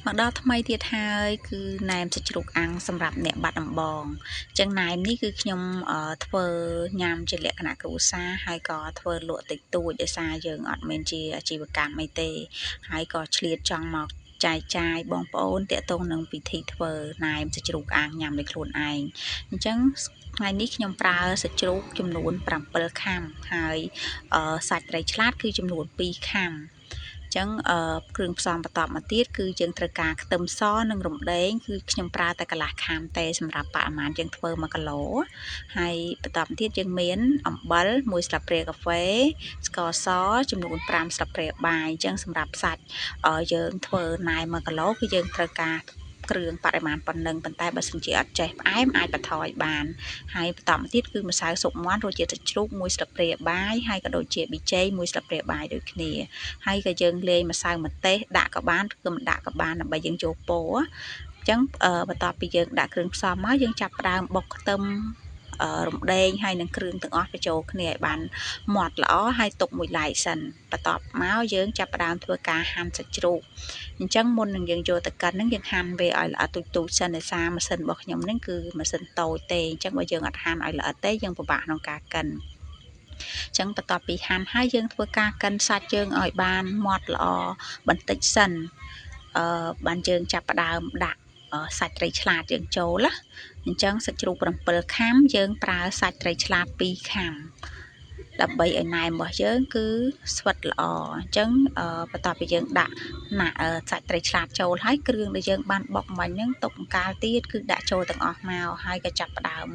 មកដល់ថ្មីទៀតហើយគឺណែមសាច់ជ្រូកអាំងសម្រាប់អ្នកបាត់ដំបងចឹងណែមនេះគឺខ្ញុំធ្វើញ៉ាំជាលក្ខណៈគ្រួសារហើយក៏ធ្វើលក់តិចតួចដោយសារយើងអត់មានជាអាជីវកម្មអីទេហើយក៏ឆ្លៀតចង់មកចែកចាយបងប្អូនតាក់ទងនឹងពិធីធ្វើណែមសាច់ជ្រូកអាំងញ៉ាំដោយខ្លួនឯងអញ្ចឹងថ្ងៃនេះខ្ញុំប្រើសាច់ជ្រូកចំនួន7ខាំហើយសាច់ត្រីឆ្លាតគឺចំនួន2ខាំចឹងគ្រឿងផ្សំបន្តមកទៀតគឺយើងត្រូវការខ្ទឹមសនិងរំដេងគឺខ្ញុំប្រើតែកន្លះខាំទេសម្រាប់បរិមាណយើងធ្វើ1គីឡូហើយបន្តមកទៀតយើងមានអំបិល1ស្លាបព្រាកាហ្វេស្ករសចំនួន5ស្លាបព្រាបាយអញ្ចឹងសម្រាប់សាច់យើងធ្វើណែ1គីឡូគឺយើងត្រូវការគ្រឿងបរិមាណប៉ុណ្ណឹងប៉ុន្តែបើសិនជាអត់ចេះផ្អែមអាចបន្ថយបានហើយបន្តមកទៀតគឺម្សៅស៊ុបមាន់រសជាតិសាច់ជ្រូក1ស្លាបព្រាបាយហើយក៏ដូចជាប៊ីចេង1ស្លាបព្រាបាយដូចគ្នាហើយក៏យើងលាយម្សៅម្ទេសដាក់ក៏បានឬក៏មិនដាក់ក៏បានដើម្បីយើងយកពណ៌អញ្ចឹងបន្ទាប់ពីយើងដាក់គ្រឿងផ្សំមកយើងចាប់ផ្ដើមបុកខ្ទឹមរំដេងហើយនឹងគ្រឿងទាំងអស់បញ្ចូលគ្នាឲ្យបានម៉ត់ល្អហើយទុកមួយឡែកសិនបន្ទាប់មកយើងចាប់ផ្ដើមធ្វើការហាន់សាច់ជ្រូកអញ្ចឹងមុននឹងយើងយកទៅកិនហ្នឹងយើងហាន់វាឲ្យល្អិតទូចៗសិនដោយសារម៉ាស៊ីនរបស់ខ្ញុំហ្នឹងគឺម៉ាស៊ីនតូចទេអញ្ចឹងបើយើងអត់ហាន់ឲ្យល្អិតទេយើងពិបាកក្នុងការកិនចឹងបន្ទាប់ពីហាន់ហើយយើងធ្វើការកិនសាច់យើងឲ្យបានម៉ត់ល្អបន្តិចសិនបានយើងចាប់ផ្ដើមដាក់សាច់ត្រីឆ្លាតយើងចូលណាអញ្ចឹងសាច់ជ្រូក7ខាំយើងប្រើសាច់ត្រីឆ្លាត2ខាំដើម្បីឲ្យណែមរបស់យើងគឺស្វិតល្អអញ្ចឹងបន្ទាប់ពីយើងដាក់សាច់ត្រីឆ្លាតចូលហើយគ្រឿងដែលយើងបានបុកមិញហ្នឹងទុកអង្កាលទៀតគឺដាក់ចូលទាំងអស់មកហើយក៏ចាប់ផ្ដើម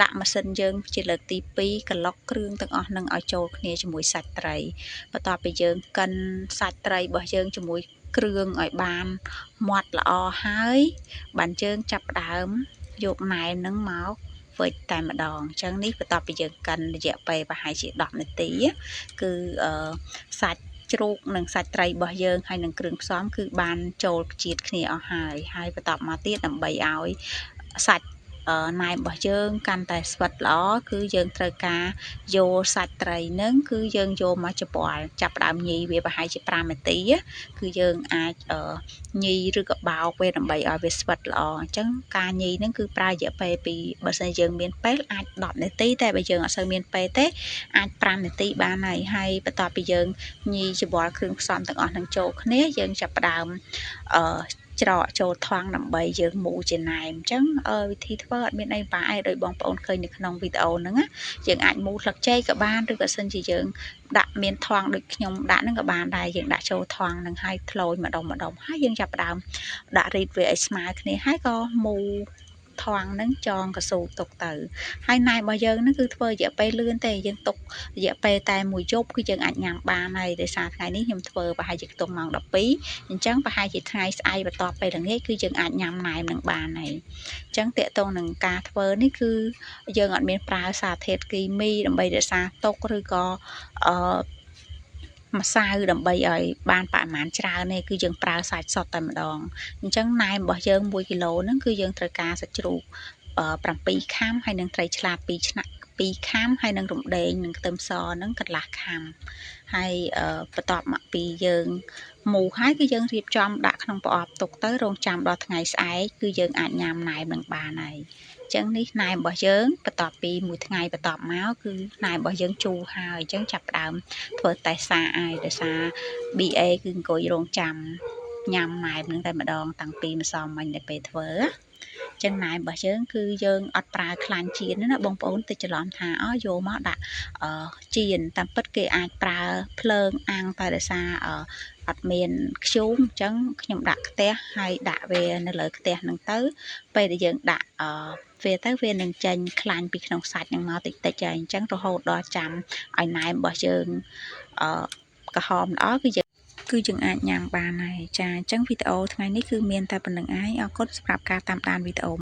ដាក់ម៉ាស៊ីនយើងជាលើកទី2ក្លុកគ្រឿងទាំងអស់ហ្នឹងឲ្យចូលគ្នាជាមួយសាច់ត្រីបន្ទាប់ពីយើងកិនសាច់ត្រីរបស់យើងជាមួយគ្រឿងឲ្យបានម៉ត់ល្អហើយបានយើងចាប់ផ្ដើមយកណែមហ្នឹងមកវេចតែម្ដងអញ្ចឹងនេះបន្ទាប់ពីយើងកិនរយៈពេលប្រហែលជា10នាទីគឺសាច់ជ្រូកនិងសាច់ត្រីរបស់យើងហើយនឹងគ្រឿងផ្សំគឺបានចូលជាតិគ្នាអស់ហើយបន្តមកទៀតដើម្បីឲ្យសាច់ណែមរបស់យើងកាន់តែស្វិតល្អគឺយើងត្រូវការយកសាច់ត្រីនឹងគឺយើងយកមកច្របល់ចាប់ផ្ដើមញីវាប្រហែលជា5នាទីគឺយើងអាចញីឬក៏បោកវាដើម្បីឲ្យវាស្វិតល្អអញ្ចឹងការញីនឹងគឺប្រើរយៈពេលពីបើសិនយើងមានពេលអាច10នាទីតែបើយើងអត់សូវមានពេលទេអាច5នាទីបានហើយបន្ទាប់ពីយើងញីច្របល់គ្រឿងផ្សំទាំងអស់នឹងចូលគ្នាយើងចាប់ផ្ដើមច្រកចូលថង់ដើម្បីយើងមូលជាណែមអញ្ចឹងវិធីធ្វើអត់មានអីបាក់ឯងដោយបងប្អូនឃើញនៅក្នុងវីដេអូហ្នឹងយើងអាចមូលស្លឹកចេកក៏បានឬក៏សិនជាយើងដាក់មានថង់ដូចខ្ញុំដាក់ហ្នឹងក៏បានដែរយើងដាក់ចូលថង់ហ្នឹងហើយធ្លោយម្ដុំហើយយើងចាប់ផ្ដើមដាក់រីតវាឲ្យស្មើគ្នាហើយក៏មូលថង់ហ្នឹងចងកស៊ូទុកទៅហើយណែរបស់យើងហ្នឹងគឺធ្វើរយៈពេលលឿនទេយើងទុករយៈពេលតែមួយយប់គឺយើងអាចញ៉ាំបានហើយដោយសារថ្ងៃនេះខ្ញុំធ្វើប្រហែលជាខ្ទង់ម៉ោង12អញ្ចឹងប្រហែលជាថ្ងៃស្អែកបន្ទាប់ពេលល្ងាចគឺយើងអាចញ៉ាំណែមនឹងបានហើយអញ្ចឹងតកតងនឹងការធ្វើនេះគឺយើងអត់មានប្រើសារធាតុគីមីដើម្បីរក្សាទុកឬក៏ម្សៅដើម្បីឲ្យបានបរិមាណច្រើនទេគឺយើងប្រើសាច់សុទ្ធតែម្ដងអញ្ចឹងណែមរបស់យើង1គីឡូហ្នឹងគឺយើងត្រូវការសាច់ជ្រូក7ខាំហើយនឹងត្រីឆ្លាត2ខាំហើយនឹងរំដេងនិងខ្ទឹមសហ្នឹងកន្លះខាំហើយបន្ទាប់មកពីយើងមូលហើយគឺយើងរៀបចំដាក់ក្នុងប្រអប់ទុកទៅរងចាំដល់ថ្ងៃស្អែកគឺយើងអាចញ៉ាំណែមនឹងបានហើយអញ្ចឹងនេះណែមរបស់យើងបន្ទាប់ពីមួយថ្ងៃបន្ទាប់មកគឺណែមរបស់យើងជូរហើយអញ្ចឹងចាប់ផ្ដើមធ្វើតេស្តសាហើយដោយសារ BA គឺអង្គុយរងចាំញ៉ាំណែមនឹងតែម្ដងតាំងពីម្សិលមិញដល់ពេលធ្វើចឹងណែមរបស់យើងគឺយើងអត់ប្រើខ្លាញ់ចៀនណាបងប្អូនតិចច្រឡំថាយកមកដាក់ចៀនតាមពិតគេអាចប្រើភ្លើងអាំងតែដោយសារអត់មានខ្ជូងអញ្ចឹងខ្ញុំដាក់ខ្ទះហើយដាក់វានៅលើខ្ទះហ្នឹងទៅពេលដែលយើងដាក់វាទៅវានឹងចេញខ្លាញ់ពីក្នុងសាច់ហ្នឹងមកតិចតិចហើយអញ្ចឹងរហូតដល់ចាំឲ្យណែមរបស់យើងក្រហមល្អគឺយើងអាចញ៉ាំបានហើយចាអញ្ចឹងវីដេអូថ្ងៃនេះគឺមានតែប៉ុណ្្នឹងឯងអរគុណសម្រាប់ការតាមដានវីដេអូ